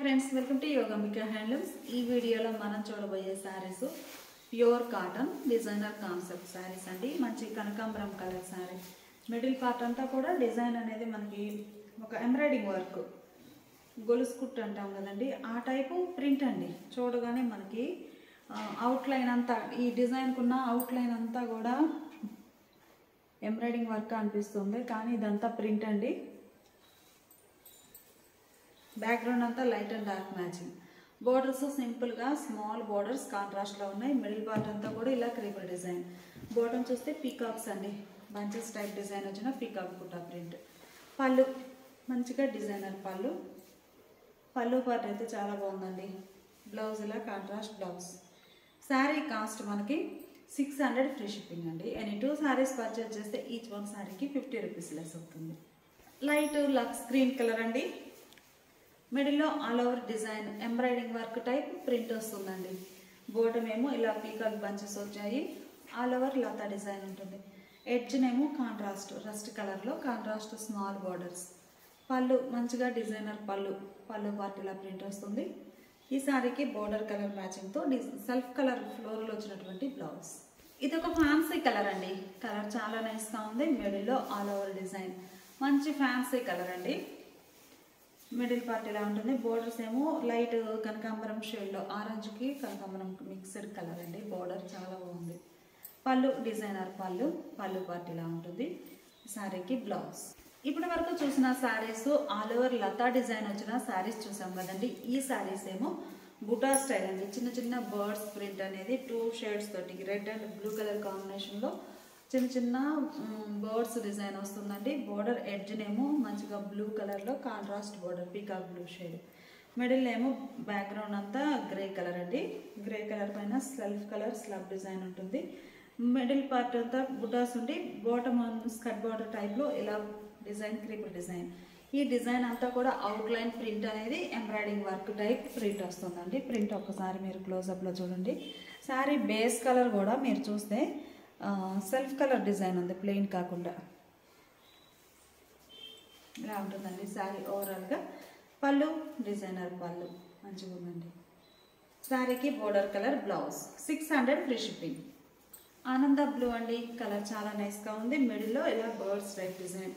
Friends, welcome to Yogambika handlooms. ఈ వీడియోలో మనం చూడబోయే saris pure cotton designer concept saris అండి. మంచి కనకాంబరం కలర్ శారీ. మిడిల్ పార్ట్ అంతా కూడా డిజైన్ అనేది మనకి ఒక ఎంబ్రాయిడింగ్ వర్క్, గొలుసు కుట్టు అంటాం కదండి, ఆ టైపు ప్రింట్ అండి. చూడగానే మనకి అవుట్లైన్ అంతా, ఈ డిజైన్కున్న అవుట్లైన్ అంతా కూడా ఎంబ్రాయిడింగ్ వర్క్ అనిపిస్తుంది, కానీ ఇదంతా ప్రింట్ అండి. బ్యాక్గ్రౌండ్ అంతా light and dark matching. Borders సింపుల్గా స్మాల్ బోర్డర్స్ కాంట్రాస్ట్లో ఉన్నాయి. మిడిల్ పార్ట్ అంతా కూడా ఇలా క్రీపర్ డిజైన్. బాటమ్ చూస్తే పీకాక్స్ అండి, బంచెస్ టైప్ డిజైన్ వచ్చిన పీకాక్ బుట్టా ప్రింట్. పళ్ళు మంచిగా డిజైనర్ పళ్ళు. పళ్ళు పార్ట్ అయితే చాలా బాగుందండి. బ్లౌజ్ ఇలా కాంట్రాస్ట్ బ్లౌజ్. శారీ కాస్ట్ మనకి 600 ఫ్రీ షిప్పింగ్ అండి. ఎనీ 2 శారీస్ పర్చేజ్ చేస్తే ఈచ్ వన్ శారీకి 50 రూపీస్ లెస్ అవుతుంది. లైట్ లక్స్ గ్రీన్ కలర్ అండి. మిడిల్లో all over design embroidering work type print వస్తుందండి. బోటం ఏమో ఇలా పీకాక్ బంచెస్ వచ్చాయి. ఆల్ ఓవర్ లతా డిజైన్ ఉంటుంది. ఎడ్జ్నేమో కాంట్రాస్ట్ రస్ట్ కలర్లో కాంట్రాస్ట్ స్మాల్ బోర్డర్స్. పళ్ళు మంచిగా డిజైనర్ పళ్ళు. పళ్ళు పార్ట్ ఇలా ప్రింట్ వస్తుంది. ఈ సారీకి బోర్డర్ కలర్ మ్యాచింగ్తో సెల్ఫ్ కలర్ ఫ్లోర్లో వచ్చినటువంటి బ్లౌజ్. ఇది ఒక ఫ్యాన్సీ కలర్ అండి. కలర్ చాలా నైస్గా ఉంది. మిడిల్లో ఆల్ ఓవర్ డిజైన్ మంచి ఫ్యాన్సీ కలర్ అండి. మిడిల్ పార్ట్ ఇలా ఉంటుంది. బోర్డర్స్ ఏమో లైట్ కనకాంబరం షేడ్లో, ఆరెంజ్కి కనకాంబరం మిక్స్డ్ కలర్ అండి. బోర్డర్ చాలా బాగుంది. పళ్ళు డిజైనర్ పళ్ళు. పళ్ళు పార్ట్ ఇలా ఉంటుంది. శారీకి బ్లౌజ్. ఇప్పటి వరకు చూసిన శారీస్ ఆల్ ఓవర్ లతా డిజైన్ వచ్చిన శారీస్ చూసాం కదండి. ఈ శారీస్ ఏమో బుటా స్టైల్ అండి. చిన్న చిన్న బర్డ్స్ ప్రింట్ అనేది 2 షేడ్స్ తోటి, రెడ్ అండ్ బ్లూ కలర్ కాంబినేషన్లో చిన్న చిన్న బర్డ్స్ డిజైన్ వస్తుందండి. బోర్డర్ ఎడ్జ్నేమో మంచిగా బ్లూ కలర్లో contrast border peacock blue shade. Middle ఏమో బ్యాక్గ్రౌండ్ అంతా గ్రే కలర్ అండి. గ్రే కలర్ పైన సెల్ఫ్ కలర్ స్లబ్ డిజైన్ ఉంటుంది. మిడిల్ పార్ట్ అంతా బుటాస్ ఉండి బాటమ్ స్కర్ట్ బార్డర్ టైప్లో ఇలా డిజైన్ క్రీపర్ డిజైన్. ఈ డిజైన్ అంతా కూడా అవుట్లైన్ ప్రింట్ అనేది ఎంబ్రాయిడింగ్ వర్క్ టైప్ ప్రింట్ వస్తుందండి. ప్రింట్ ఒక్కసారి మీరు క్లోజప్లో చూడండి. శారీ బేస్ కలర్ కూడా మీరు చూస్తే సెల్ఫ్ కలర్ డిజైన్ ఉంది, ప్లెయిన్ కాకుండా ఇలా ఉంటుందండి శారీ ఓవరాల్గా. పళ్ళు డిజైనర్ పళ్ళు మంచిగా ఉందండి. శారీకి border colour blouse. 600 free shipping. ఆనంద బ్లూ అండి. కలర్ చాలా నైస్గా ఉంది. మిడిల్లో ఇలా బర్డ్స్ టైప్ డిజైన్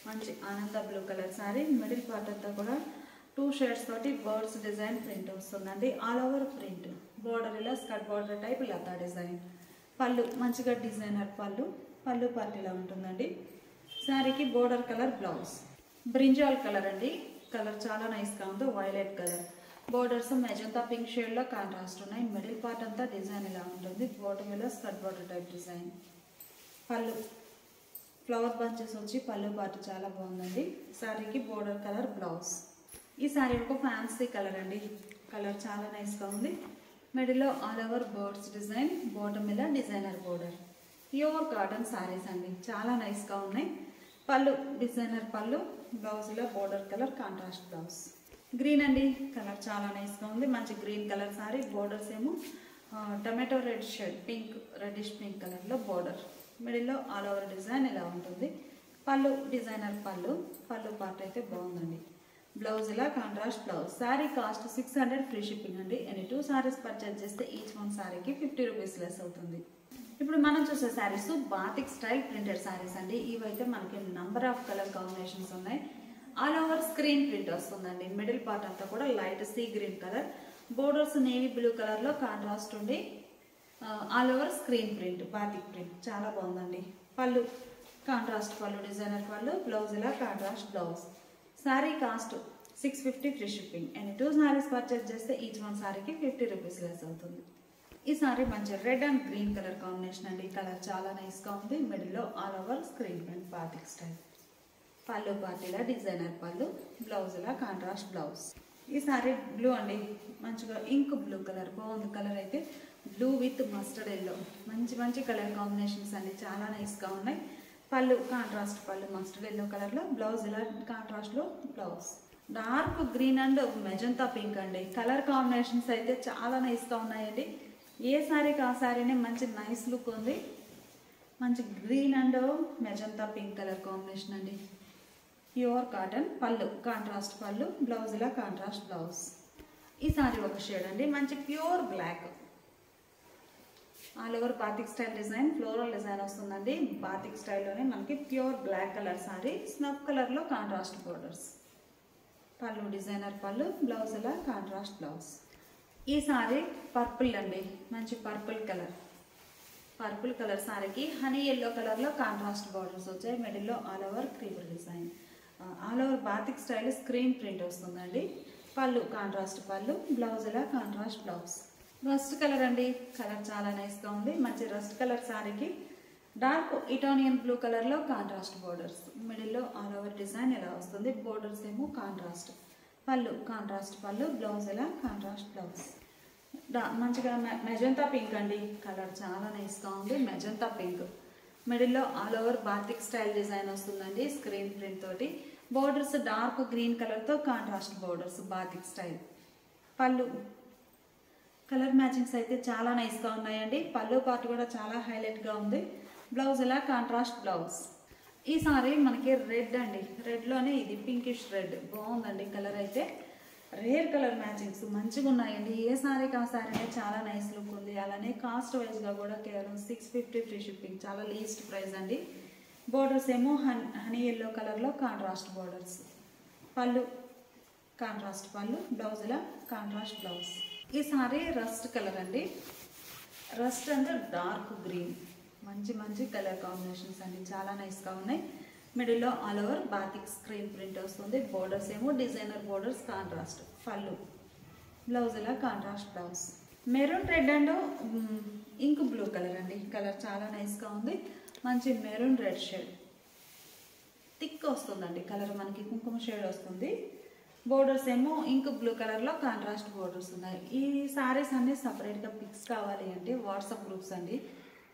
మంచి ఆనంద blue colour sari. Middle part అంతా కూడా 2 షేడ్స్ తోటి బర్డ్స్ డిజైన్ ప్రింట్ వస్తుందండి. All over print. బోర్డర్ ఇలా స్కర్ట్ బార్డర్ టైప్ లతా డిజైన్. పళ్ళు మంచిగా డిజైనర్ పళ్ళు. పళ్ళు పార్ట్ ఇలా ఉంటుందండి. శారీకి border colour blouse. Brinjal colour అండి. కలర్ చాలా నైస్గా ఉంది. Violet colour. Borders magenta pink షేడ్లో కాంట్రాస్ట్ ఉన్నాయి. మిడిల్ పార్ట్ అంతా డిజైన్ ఇలా ఉంటుంది. బాటమ్ ఇలా స్కర్ట్ బార్డర్ టైప్ డిజైన్. పళ్ళు ఫ్లవర్ బంచెస్ వచ్చి పళ్ళు పార్ట్ చాలా బాగుందండి. శారీకి బోర్డర్ కలర్ బ్లౌజ్. ఈ శారీ ఒక ఫ్యాన్సీ కలర్ అండి. కలర్ చాలా నైస్గా ఉంది. మిడిల్లో all over birds design. Bottom ఇలా designer border. Pure cotton saris అండి, చాలా నైస్గా ఉన్నాయి. పళ్ళు డిజైనర్ పళ్ళు. బ్లౌజ్ ఇలా border colour contrast blouse. Green అండి. కలర్ చాలా నైస్గా ఉంది. మంచి గ్రీన్ కలర్ శారీ. బోర్డర్స్ ఏమో tomato red shade, pink reddish pink కలర్లో బోర్డర్. మిడిల్లో ఆల్ ఓవర్ డిజైన్ ఇలా ఉంటుంది. పళ్ళు డిజైనర్ పళ్ళు. పళ్ళు పార్ట్ అయితే బాగుందండి. బ్లౌజ్ ఇలా contrast blouse. Sari cost 600 free shipping అండి. ఎనీ 2 శారీస్ పర్చేజ్ చేస్తే ఈచ్ వన్ శారీకి 50 రూపీస్ లెస్ అవుతుంది. ఇప్పుడు మనం చూసే saris batik style printed saris అండి. ఇవైతే మనకి నంబర్ ఆఫ్ కలర్ కాంబినేషన్స్ ఉన్నాయి. ఆల్ ఓవర్ స్క్రీన్ ప్రింట్ వస్తుందండి. మిడిల్ పార్ట్ అంతా కూడా light sea green colour. Borders navy blue కలర్లో కాంట్రాస్ట్ ఉండి all over screen print, batik print చాలా బాగుందండి. పళ్ళు కాంట్రాస్ట్ పళ్ళు డిజైనర్ పళ్ళు. బ్లౌజ్ ఇలా contrast blouse. Sari cost 650 free shipping. Any 2 saris purchase చేస్తే ఈచ్ వన్ శారీకి 50 రూపీస్ లెస్ అవుతుంది. ఈ శారీ మంచి red and green colour combination అండి. కలర్ చాలా నైస్గా ఉంది. మిడిల్లో all over screen print batik style. పళ్ళు పార్టీలా డిజైనర్ పళ్ళు. బ్లౌజ్ ఇలా కాంట్రాస్ట్ బ్లౌజ్. ఈ శారీ బ్లూ అండి. మంచిగా ఇంక్ బ్లూ కలర్ బాగుంది. కలర్ అయితే బ్లూ విత్ మస్టర్డ్ ఎల్లో. మంచి మంచి కలర్ కాంబినేషన్స్ అండి, చాలా నైస్గా ఉన్నాయి. పళ్ళు కాంట్రాస్ట్ పళ్ళు మస్టర్డ్ ఎల్లో కలర్లో. బ్లౌజ్ ఇలా కాంట్రాస్ట్లో blouse. Dark green and magenta pink అండి. కలర్ కాంబినేషన్స్ అయితే చాలా నైస్గా ఉన్నాయండి. ఏ శారీకి ఆ శారీనే మంచి నైస్ లుక్ ఉంది. మంచి green and magenta pink colour combination అండి. Pure cotton. పళ్ళు కాంట్రాస్ట్ పళ్ళు. బ్లౌజ్ ఇలా కాంట్రాస్ట్ బ్లౌజ్. ఈ సారీ ఒక షేడ్ అండి, మంచి pure black, all over batik style design, floral design వస్తుందండి. బాతిక్ స్టైల్లోనే మనకి pure black colour sari, snuff కలర్లో కాంట్రాస్ట్ బోర్డర్స్. పళ్ళు డిజైనర్ పళ్ళు, బ్లౌజ్ ఇలా కాంట్రాస్ట్ బ్లౌజ్. ఈ సారీ పర్పుల్ అండి, మంచి పర్పుల్ కలర్. పర్పుల్ కలర్ సారీకి హనీ ఎల్లో కలర్లో కాంట్రాస్ట్ బార్డర్స్ వచ్చాయి. మిడిల్లో all over creeper design, all over batik style screen print వస్తుందండి. పళ్ళు కాంట్రాస్ట్ పళ్ళు, బ్లౌజ్ ఇలా కాంట్రాస్ట్ బ్లౌజ్. రస్ట్ కలర్ అండి, కలర్ చాలా నైస్గా ఉంది. మంచి రస్ట్ కలర్ సారీకి డార్క్ ఇటాలియన్ బ్లూ కలర్లో కాంట్రాస్ట్ బోర్డర్స్. మిడిల్లో ఆల్ ఓవర్ డిజైన్ ఇలా వస్తుంది. బోర్డర్స్ ఏమో కాంట్రాస్ట్. పళ్ళు కాంట్రాస్ట్ పళ్ళు, బ్లౌజ్ ఇలా కాంట్రాస్ట్ బ్లౌజ్. మంచిగా మెజంతా పింక్ అండి, కలర్ చాలా నైస్గా ఉంది. మెజంతా పింక్, మిడిల్లో all over batik style design వస్తుందండి స్క్రీన్ ప్రింట్ తోటి. బోర్డర్స్ డార్క్ గ్రీన్ కలర్తో కాంట్రాస్ట్ బోర్డర్స్, బాతిక్ స్టైల్. పళ్ళు కలర్ మ్యాచింగ్స్ అయితే చాలా నైస్గా ఉన్నాయండి. పళ్ళు పార్ట్ కూడా చాలా హైలైట్గా ఉంది. బ్లౌజ్ ఇలా కాంట్రాస్ట్ బ్లౌజ్. ఈ సారీ మనకి రెడ్ అండి, రెడ్లోనే ఇది పింకిష్ రెడ్, బాగుందండి కలర్ అయితే. రేర్ కలర్ మ్యాచింగ్స్ మంచిగా ఉన్నాయండి. ఏ సారీకి ఆ సారీనే చాలా నైస్ లుక్ ఉంది. అలానే కాస్ట్ వైజ్గా కూడా కేవలం 650 ఫ్రీ షిప్పింగ్, చాలా లీస్ట్ ప్రైస్ అండి. బోర్డర్స్ ఏమో హనీ ఎల్లో కలర్లో కాంట్రాస్ట్ బోర్డర్స్. పళ్ళు కాంట్రాస్ట్ పళ్ళు, బ్లౌజ్ ఇలా కాంట్రాస్ట్ బ్లౌజ్. ఈ సారీ రస్ట్ కలర్ అండి, రస్ట్ అంటే డార్క్ గ్రీన్, మంచి మంచి కలర్ కాంబినేషన్స్ అండి, చాలా నైస్గా ఉన్నాయి. మిడిల్లో all over batik screen print వస్తుంది. బోర్డర్స్ ఏమో డిజైనర్ బోర్డర్స్ కాంట్రాస్ట్. పళ్ళు బ్లౌజ్ ఇలా contrast blouse. Maroon red and ink blue colour అండి, కలర్ చాలా నైస్గా ఉంది. మంచి మెరూన్ రెడ్ షేడ్, థిక్ వస్తుందండి కలర్, మనకి కుంకుమ షేడ్ వస్తుంది. బోర్డర్స్ ఏమో ఇంక్ బ్లూ కలర్లో కాంట్రాస్ట్ బోర్డర్స్ ఉన్నాయి. ఈ సారీస్ అన్నీ సపరేట్గా పిక్స్ కావాలి అంటే వాట్సాప్ గ్రూప్స్ అండి,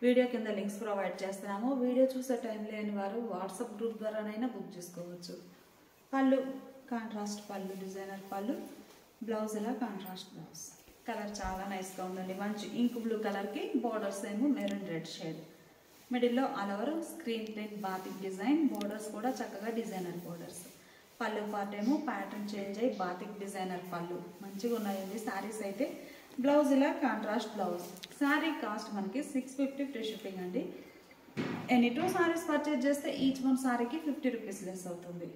వీడియో కింద లింక్స్ ప్రొవైడ్ చేస్తున్నాము. వీడియో చూసే టైం లేని వారు వాట్సాప్ గ్రూప్ ద్వారానైనా బుక్ చేసుకోవచ్చు. పళ్ళు కాంట్రాస్ట్ పళ్ళు, డిజైనర్ పళ్ళు, బ్లౌజ్ ఇలా కాంట్రాస్ట్ బ్లౌజ్. కలర్ చాలా నైస్గా ఉందండి, మంచి ఇంక్ బ్లూ కలర్కి బోర్డర్స్ ఏమో మెరూన్ రెడ్ షేడ్. మిడిల్లో all over screen print batik design, borders కూడా చక్కగా డిజైనర్ బోర్డర్స్. పళ్ళు పార్ట్ ఏమో ప్యాటర్న్ చేంజ్ అయ్యి బాతిక్ డిజైనర్ పళ్ళు, మంచిగా ఉన్నాయండి శారీస్ అయితే. బ్లౌజ్ ఇలా కాంట్రాస్ట్ బ్లౌజ్. శారీ కాస్ట్ మనకి 650 ఫ్రీ షిప్పింగ్ అండి. ఎనీ 2 సారీస్ పర్చేజ్ చేస్తే ఈచ్ వన్ సారీకి 50 రూపీస్ లెస్ అవుతుంది.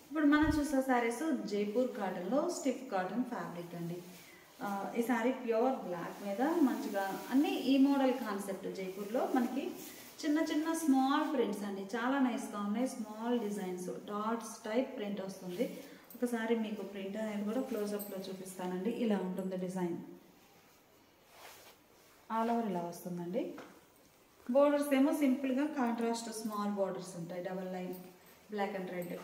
ఇప్పుడు మనం చూసే శారీస్ జైపూర్ కాటన్లో స్టిఫ్ కాటన్ ఫ్యాబ్రిక్ అండి. ఈ శారీ ప్యూర్ బ్లాక్ మీద మంచిగా అన్ని ఈ మోడల్ కాన్సెప్ట్. జైపూర్లో మనకి చిన్న చిన్న స్మాల్ ప్రింట్స్ అండి, చాలా నైస్గా ఉన్నాయి. Small designs, dots type print వస్తుంది. ఒకసారి మీకు ప్రింట్ అనేది కూడా క్లోజప్లో చూపిస్తానండి. ఇలా ఉంటుంది డిజైన్, ఆల్ ఓవర్ ఇలా వస్తుందండి. బోర్డర్స్ ఏమో సింపుల్గా కాంట్రాస్ట్ స్మాల్ బోర్డర్స్ ఉంటాయి, double line black and red.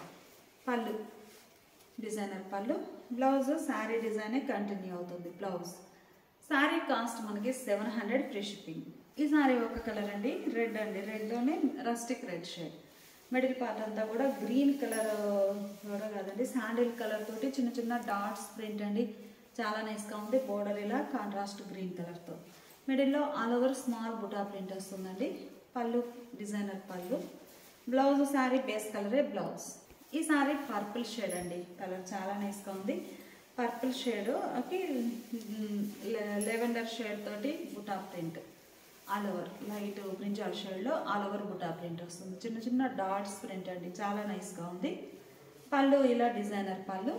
పళ్ళు డిజైనర్ పళ్ళు, బ్లౌజ్ శారీ డిజైనే కంటిన్యూ అవుతుంది బ్లౌజ్. శారీ కాస్ట్ మనకి 700 ఫ్రీ షిప్పింగ్. ఈ శారీ ఒక కలర్ అండి, రెడ్ అండి, రెడ్లోనే rustic red shade. Middle part అంతా కూడా గ్రీన్ కలర్ కూడా కాదండి, శాండిల్ కలర్ తోటి చిన్న చిన్న డాట్స్ ప్రింట్ అండి, చాలా నైస్గా ఉంది. బోర్డర్ ఇలా కాంట్రాస్ట్ గ్రీన్ కలర్తో. మిడిల్లో ఆల్ ఓవర్ స్మాల్ బుటా ప్రింట్ వస్తుందండి. పళ్ళు డిజైనర్ పళ్ళు, బ్లౌజ్ శారీ బేస్ కలరే బ్లౌజ్. ఈ శారీ పర్పుల్ షేడ్ అండి, కలర్ చాలా నైస్గా ఉంది. పర్పుల్ షేడ్కి లెవెండర్ షేడ్ తోటి బుటా print, all over light brinjal షేడ్లో ఆల్ ఓవర్ బుటా ప్రింట్ వస్తుంది. చిన్న చిన్న డాట్స్ ప్రింట్ అండి, చాలా నైస్గా ఉంది. పళ్ళు ఇలా డిజైనర్ పళ్ళు,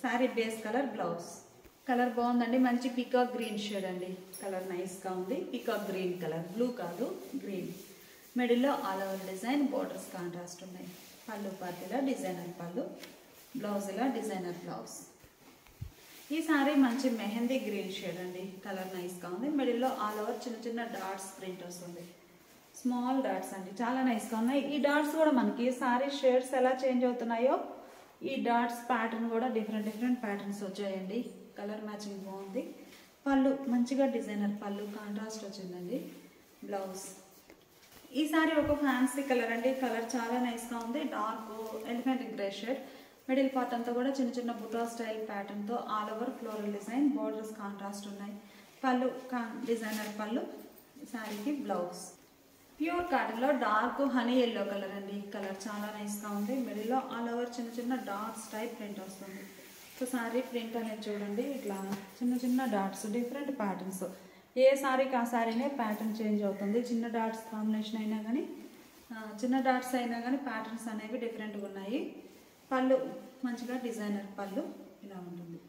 sari base colour blouse. Colour బాగుందండి, మంచి పీకాక్ గ్రీన్ షేడ్ అండి, కలర్ నైస్గా ఉంది. పీకాక్ గ్రీన్ కలర్, బ్లూ కాదు గ్రీన్. మిడిల్లో all over design, borders contrast ఉన్నాయి. పళ్ళు పార్ట్ ఇలా డిజైనర్ పళ్ళు, బ్లౌజ్ ఇలా డిజైనర్ బ్లౌజ్. ఈ సారీ మంచి మెహందీ గ్రీన్ షేడ్ అండి, కలర్ నైస్గా ఉంది. మిడిల్లో ఆల్ ఓవర్ చిన్న చిన్న డాట్స్ ప్రింట్ వస్తుంది, స్మాల్ డాట్స్ అండి, చాలా నైస్గా ఉన్నాయి. ఈ డాట్స్ కూడా మనకి సారీ షేడ్స్ ఎలా చేంజ్ అవుతున్నాయో ఈ డాట్స్ ప్యాటర్న్ కూడా డిఫరెంట్ ప్యాటర్న్స్ వచ్చాయండి. కలర్ మ్యాచింగ్ బాగుంది. పళ్ళు మంచిగా డిజైనర్ పళ్ళు, కాంట్రాస్ట్ వచ్చిందండి. బ్లౌజ్. ఈ సారీ ఒక ఫ్యాన్సీ కలర్ అండి, కలర్ చాలా నైస్గా ఉంది. Dark elephant grey shade. Middle part అంతా కూడా చిన్న చిన్న బుటా స్టైల్ ప్యాటర్న్తో all over floral design, borders contrast ఉన్నాయి. పళ్ళు డిజైనర్ పళ్ళు, శారీకి బ్లౌజ్. ప్యూర్ కాటన్లో డార్క్ హనీ ఎల్లో కలర్ అండి, కలర్ చాలా నైస్గా ఉంది. మిడిల్లో ఆల్ ఓవర్ చిన్న చిన్న డాట్స్ టైప్ ప్రింట్ వస్తుంది. సో సారీ ప్రింట్ అనేది చూడండి, ఇట్లా చిన్న చిన్న డాట్స్, డిఫరెంట్ ప్యాటర్న్స్. ఏ సారీకి ఆ సారీనే ప్యాటర్న్ చేంజ్ అవుతుంది. చిన్న డాట్స్ కాంబినేషన్ అయినా కానీ, చిన్న డాట్స్ అయినా కానీ ప్యాటర్న్స్ అనేవి డిఫరెంట్గా ఉన్నాయి. పళ్ళు మంచిగా డిజైనర్ పళ్ళు ఇలా ఉంటుంది.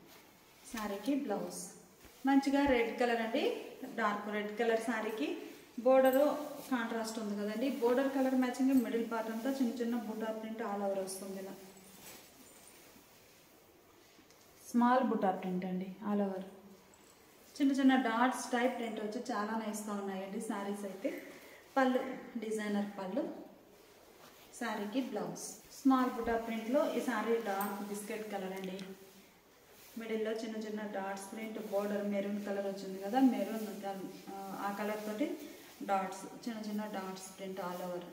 శారీకి బ్లౌజ్ మంచిగా రెడ్ కలర్ అండి, డార్క్ రెడ్ కలర్. శారీకి బోర్డరు కాంట్రాస్ట్ ఉంది కదండి, border colour matching middle part అంతా చిన్న చిన్న బుటా ప్రింట్ ఆల్ ఓవర్ వస్తుంది. ఇలా స్మాల్ బుటా ప్రింట్ అండి, ఆల్ ఓవర్ చిన్న చిన్న డాట్స్ టైప్ ప్రింట్ వచ్చి చాలా నైస్గా ఉన్నాయండి శారీస్ అయితే. పళ్ళు డిజైనర్ పళ్ళు. శారీకి బ్లౌజ్ స్మాల్ బుటా ప్రింట్లో. ఈ శారీ డార్క్ బిస్కెట్ కలర్ అండి, మిడిల్లో చిన్న చిన్న dots print. Border maroon colour వచ్చింది కదా, మెరూన్ ఆ కలర్ తోటి డాట్స్, చిన్న చిన్న డాట్స్ ప్రింట్ ఆల్ ఓవర్.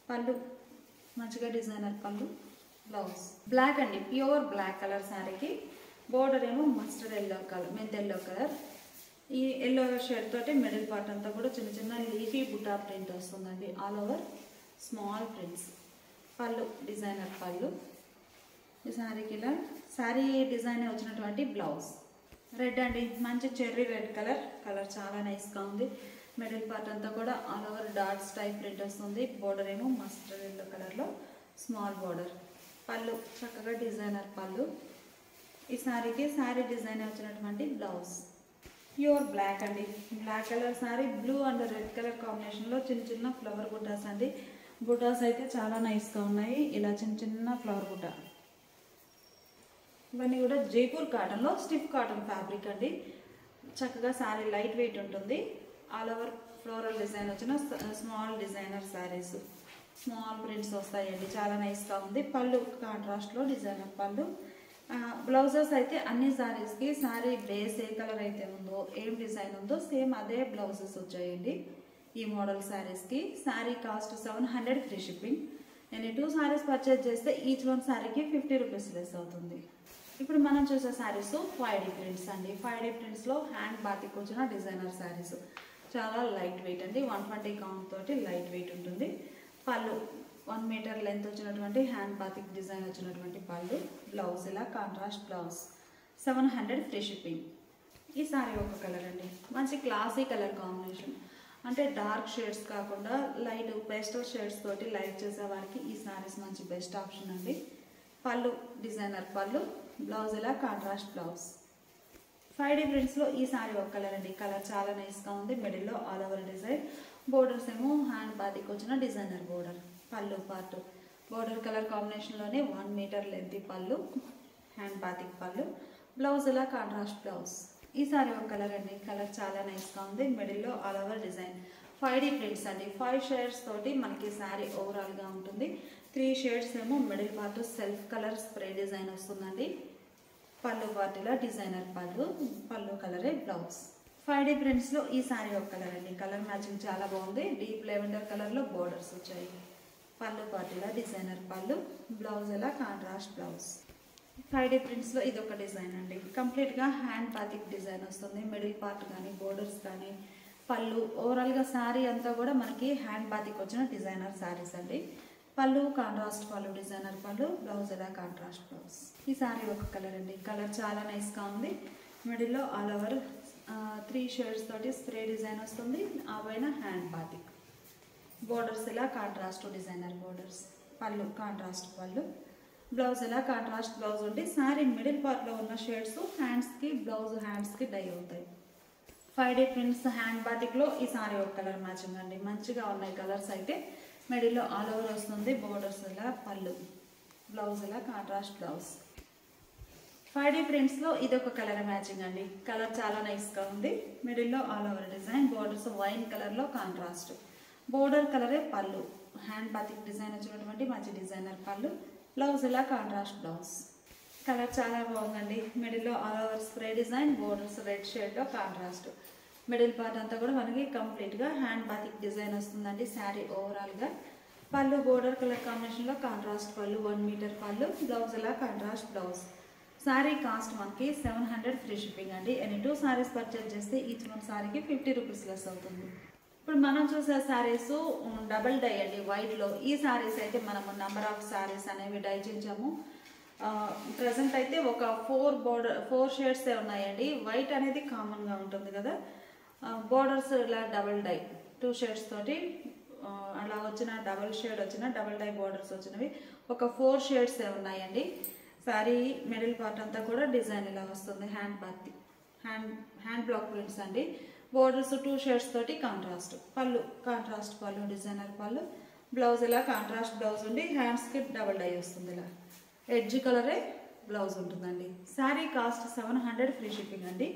పళ్ళు మంచిగా డిజైనర్ పళ్ళు. బ్లౌజ్ బ్లాక్ అండి, ప్యూర్ బ్లాక్ కలర్ శారీకి. బోర్డర్ ఏమో mustard yellow colour, mint yellow colour. ఈ ఎల్లో షేడ్ తోటి మిడిల్ పార్ట్ అంతా కూడా చిన్న చిన్న లీఫీ బుటా ప్రింట్ వస్తుందండి, ఆల్ ఓవర్ స్మాల్ ప్రింట్స్. పళ్ళు డిజైనర్ పళ్ళు. ఈ శారీకి ఇలా శారీ డిజైన్ వచ్చినటువంటి బ్లౌజ్ రెడ్ అండి, మంచి చెర్రీ రెడ్ కలర్. కలర్ చాలా నైస్గా ఉంది. మిడిల్ పార్ట్ అంతా కూడా all over dots type print వస్తుంది. బోర్డర్ ఏమో మస్టర్డ్ ఎల్లో కలర్లో స్మాల్ బోర్డర్. పళ్ళు చక్కగా డిజైనర్ పళ్ళు. ఈ శారీకి శారీ డిజైన్ వచ్చినటువంటి బ్లౌజ్ ప్యూర్ బ్లాక్ అండి, black colour sari. Blue and red colour కాంబినేషన్లో చిన్న చిన్న ఫ్లవర్ బుటాస్ అండి. బుటాస్ అయితే చాలా నైస్గా ఉన్నాయి, ఇలా చిన్న చిన్న ఫ్లవర్ బుటా. ఇవన్నీ కూడా జైపూర్ కాటన్లో స్టిఫ్ కాటన్ ఫ్యాబ్రిక్ అండి. చక్కగా శారీ లైట్ వెయిట్ ఉంటుంది. ఆల్ ఓవర్ ఫ్లోరల్ డిజైన్ వచ్చిన small designer saris, small prints వస్తాయండి, చాలా నైస్గా ఉంది. పళ్ళు కాంట్రాస్ట్లో డిజైనర్ పళ్ళు. బ్లౌజెస్ అయితే అన్ని శారీస్కి శారీ బేస్ ఏ కలర్ అయితే ఉందో, ఏం డిజైన్ ఉందో సేమ్ అదే బ్లౌజెస్ వచ్చాయండి ఈ మోడల్ శారీస్కి. Sari cost 700 free shipping. నేను 2 శారీస్ పర్చేజ్ చేస్తే ఈచ్ వన్ శారీకి 50 రూపీస్ లెస్ అవుతుంది. ఇప్పుడు మనం చూసే శారీస్ 5D ప్రింట్స్ అండి. 5D ప్రింట్స్లో హ్యాండ్ బాతిక్ వచ్చిన డిజైనర్ శారీస్ చాలా లైట్ వెయిట్ అండి. 120 కౌంట్ తోటి లైట్ వెయిట్ ఉంటుంది. పళ్ళు 1 మీటర్ లెంత్ వచ్చినటువంటి హ్యాండ్ బాతిక్ డిజైన్ వచ్చినటువంటి పళ్ళు. బ్లౌజ్ ఇలా కాంట్రాస్ట్ బ్లౌజ్. 700 free shipping. ఈ శారీ ఒక కలర్ అండి, మంచి క్లాసీ కలర్ కాంబినేషన్. అంటే డార్క్ షేడ్స్ కాకుండా లైట్ పేస్టల్ షేడ్స్ తోటి లైట్ చేసే వారికి ఈ శారీస్ మంచి బెస్ట్ ఆప్షన్ అండి. పళ్ళు డిజైనర్ పళ్ళు. బ్లౌజ్ ఇలా కాంట్రాస్ట్ బ్లౌజ్. 5D ప్రింట్స్లో ఈ శారీ ఒక కలర్ అండి, కలర్ చాలా నైస్గా ఉంది. మిడిల్లో ఆల్ ఓవర్ డిజైన్. బోర్డర్స్ ఏమో హ్యాండ్ బాతిక్ వచ్చిన డిజైనర్ బోర్డర్. పళ్ళు పార్ట్ బోర్డర్ కలర్ కాంబినేషన్లోనే 1 మీటర్ లెంత్ పళ్ళు, హ్యాండ్ బాతిక్ పళ్ళు. బ్లౌజ్ ఇలా కాంట్రాస్ట్ బ్లౌజ్. ఈ సారీ ఒక కలర్ అండి, కలర్ చాలా నైస్గా ఉంది. మిడిల్లో all over design. 5D prints అండి, 5 షేడ్స్ తోటి మనకి శారీ ఓవరాల్గా ఉంటుంది. 3 షేడ్స్ ఏమో middle part self colour spray design వస్తుందండి. పళ్ళు పార్ట్ ఇలా డిజైనర్ పళ్ళు, పళ్ళు కలరే బ్లౌజ్. 5D ప్రింట్స్లో ఈ శారీ ఒక కలర్ అండి, కలర్ మ్యాచింగ్ చాలా బాగుంది. డీప్ లెవెండర్ కలర్లో బోర్డర్స్ వచ్చాయి. పళ్ళు పార్ట్ ఇలా డిజైనర్ పళ్ళు, బ్లౌజ్ ఇలా కాంట్రాస్ట్ బ్లౌజ్. 5D ప్రింట్స్లో ఇది ఒక డిజైన్ అండి, కంప్లీట్గా హ్యాండ్ బాతిక్ డిజైన్ వస్తుంది. మిడిల్ పార్ట్ కానీ బోర్డర్స్ కానీ పళ్ళు ఓవరాల్గా శారీ అంతా కూడా మనకి హ్యాండ్ బాతిక్ వచ్చిన డిజైనర్ శారీస్ అండి. పళ్ళు కాంట్రాస్ట్ పళ్ళు డిజైనర్ పళ్ళు, బ్లౌజ్ ఇలా కాంట్రాస్ట్ బ్లౌజ్. ఈ శారీ ఒక కలర్ అండి, కలర్ చాలా నైస్గా ఉంది. మిడిల్లో ఆల్ ఓవర్ 3 షేడ్స్ తోటి స్ప్రే డిజైన్ వస్తుంది. ఆ పైన హ్యాండ్ బాతిక్. బోర్డర్స్ ఇలా కాంట్రాస్ట్ డిజైనర్ బోర్డర్స్. పళ్ళు కాంట్రాస్ట్ పళ్ళు, బ్లౌజ్ ఇలా కాంట్రాస్ట్ బ్లౌజ్ ఉండి శారీ మిడిల్ పార్ట్లో ఉన్న షేడ్స్ హ్యాండ్స్కి బ్లౌజ్ హ్యాండ్స్కి డై అవుతాయి. 5D ప్రింట్స్ హ్యాండ్ బాతిక్లో ఈ శారీ ఒక కలర్ మ్యాచింగ్ అండి, మంచిగా ఉన్నాయి కలర్స్ అయితే. మిడిల్లో ఆల్ ఓవర్ వస్తుంది. బోర్డర్స్ ఇలా పళ్ళు, బ్లౌజ్ ఇలా కాంట్రాస్ట్ బ్లౌజ్. 5D ప్రింట్స్లో ఇది ఒక కలర్ మ్యాచింగ్ అండి, కలర్ చాలా నైస్గా ఉంది. మిడిల్లో all over design. Borders wine కలర్లో కాంట్రాస్ట్. బోర్డర్ కలరే పళ్ళు, హ్యాండ్ బాతిక్ డిజైన్ వచ్చినటువంటి మంచి డిజైనర్ పళ్ళు. బ్లౌజ్ ఇలా కాంట్రాస్ట్ బ్లౌజ్. కలర్ చాలా బాగుందండి. మిడిల్లో all over spray design. Borders red షేడ్లో కాంట్రాస్ట్. మిడిల్ పార్ట్ అంతా కూడా మనకి కంప్లీట్గా హ్యాండ్ బాతిక్ డిజైన్ వస్తుందండి శారీ ఓవరాల్గా. పళ్ళు బోర్డర్ కలర్ కాంబినేషన్లో కాంట్రాస్ట్ పళ్ళు, 1 మీటర్ పళ్ళు. బ్లౌజ్ ఇలా కాంట్రాస్ట్ బ్లౌజ్. శారీ కాస్ట్ మనకి 700 ఫ్రీ షిప్పింగ్ అండి. ఎనీ 2 శారీస్ పర్చేజ్ చేస్తే ఈచ్ వన్ శారీకి 50 రూపీస్ లెస్ అవుతుంది. ఇప్పుడు మనం చూసే శారీస్ డబల్ డై అండి వైట్లో. ఈ శారీస్ అయితే మనము నెంబర్ ఆఫ్ శారీస్ అనేవి డై చేయించాము. ప్రజెంట్ అయితే ఒక 4 షేడ్సే ఉన్నాయండి. వైట్ అనేది కామన్గా ఉంటుంది కదా, బోర్డర్స్ ఇలా డబుల్ డై 2 షేడ్స్ తోటి అలా వచ్చిన డబుల్ షేడ్ వచ్చిన డబుల్ డై బోర్డర్స్ వచ్చినవి ఒక 4 షేడ్సే ఉన్నాయండి. సారీ మిడిల్ పార్ట్ అంతా కూడా డిజైన్ ఇలా వస్తుంది. హ్యాండ్ బ్లాక్ ప్రింట్స్ అండి. బోర్డర్స్ 2 షేడ్స్ తోటి కాంట్రాస్ట్ పళ్ళు డిజైనర్ పళ్ళు. బ్లౌజ్ ఇలా కాంట్రాస్ట్ బ్లౌజ్ ఉండి హ్యాండ్స్కి డబుల్ డై వస్తుంది. ఇలా ఎడ్జ్ కలరే బ్లౌజ్ ఉంటుందండి. శారీ కాస్ట్ 700 ఫ్రీ షిప్పింగ్ అండి.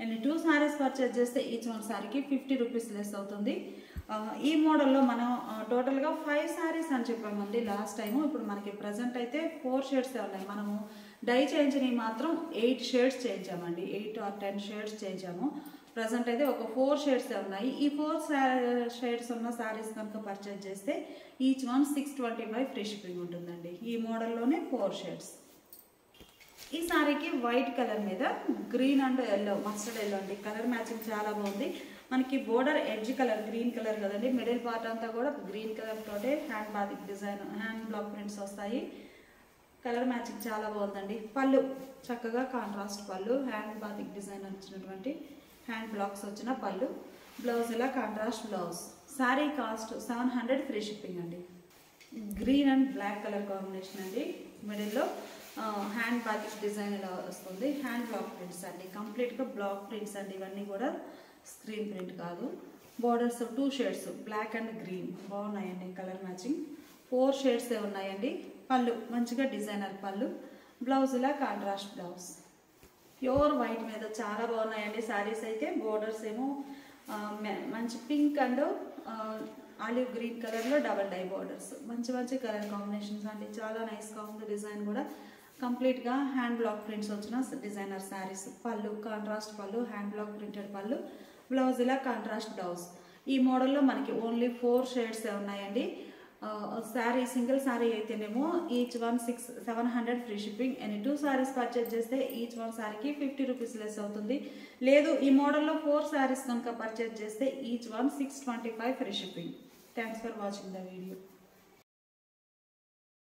అండ్ 2 సారీస్ పర్చేజ్ చేస్తే ఈచ్ వన్ సారీకి 50 రూపీస్ లెస్ అవుతుంది. ఈ మోడల్లో మనం టోటల్గా 5 సారీస్ అని చెప్పామండి లాస్ట్ టైము. ఇప్పుడు మనకి ప్రజెంట్ అయితే 4 షేడ్స్ ఉన్నాయి. మనము డై చేయించినవి మాత్రం 8 షేడ్స్ చేయించామండి. 8 or 10 షేడ్స్ చేయించాము. ప్రజెంట్ అయితే ఒక 4 షేడ్సే ఉన్నాయి. ఈ 4 షేడ్స్ ఉన్న సారీస్ కనుక పర్చేజ్ చేస్తే ఈచ్ వన్ 625 ఫ్రీ షిప్పింగ్ ఉంటుందండి. ఈ మోడల్లోనే 4 షేడ్స్. ఈ సారీకి వైట్ కలర్ మీద green and yellow, mustard yellow అండి. కలర్ మ్యాచింగ్ చాలా బాగుంది. మనకి border edge colour green colour కదండి. మిడిల్ పార్ట్ అంతా కూడా గ్రీన్ కలర్ తోటే hand batik design, hand block prints వస్తాయి. కలర్ మ్యాచింగ్ చాలా బాగుందండి. పళ్ళు చక్కగా కాంట్రాస్ట్ పళ్ళు, హ్యాండ్ బాతిక్ డిజైన్ వచ్చినటువంటి హ్యాండ్ బ్లాక్స్ వచ్చిన పళ్ళు. బ్లౌజ్ ఇలా contrast blouse. Sari cost 700 free shipping అండి. Green and black colour combination అండి. మిడిల్లో హ్యాండ్ బాతిక్ డిజైన్ ఇలా వస్తుంది. హ్యాండ్ బ్లాక్ ప్రింట్స్ అండి. కంప్లీట్గా బ్లాక్ ప్రింట్స్ అండి. ఇవన్నీ కూడా స్క్రీన్ ప్రింట్ కాదు. Borders 2 shades black and green బాగున్నాయండి. కలర్ మ్యాచింగ్ 4 షేడ్సే ఉన్నాయండి. పళ్ళు మంచిగా డిజైనర్ పళ్ళు. బ్లౌజ్ ఇలా కాంట్రాస్ట్ బ్లౌజ్. ప్యూర్ వైట్ మీద చాలా బాగున్నాయండి శారీస్ అయితే. బోర్డర్స్ ఏమో మంచి పింక్ అండ్ ఆలివ్ గ్రీన్ కలర్లో డబల్ డై బోర్డర్స్. మంచి కలర్ కాంబినేషన్స్ అండి. చాలా నైస్గా ఉంది. డిజైన్ కూడా కంప్లీట్గా హ్యాండ్ బ్లాక్ ప్రింట్స్ వచ్చిన డిజైనర్ శారీస్. పళ్ళు కాంట్రాస్ట్ పళ్ళు, హ్యాండ్ బ్లాక్ ప్రింటెడ్ పళ్ళు. బ్లౌజ్ ఇలా కాంట్రాస్ట్ బ్లౌజ్. ఈ మోడల్లో మనకి ఓన్లీ 4 షేడ్సే ఉన్నాయండి. శారీ సింగిల్ శారీ అయితేనేమో each one 700 free shipping. And 2 saris purchase చేస్తే ఈచ్ వన్ శారీకి 50 రూపీస్ లెస్ అవుతుంది. లేదు ఈ మోడల్లో 4 సారీస్ కనుక పర్చేజ్ చేస్తే each one 625 free shipping. Thanks for watching the video.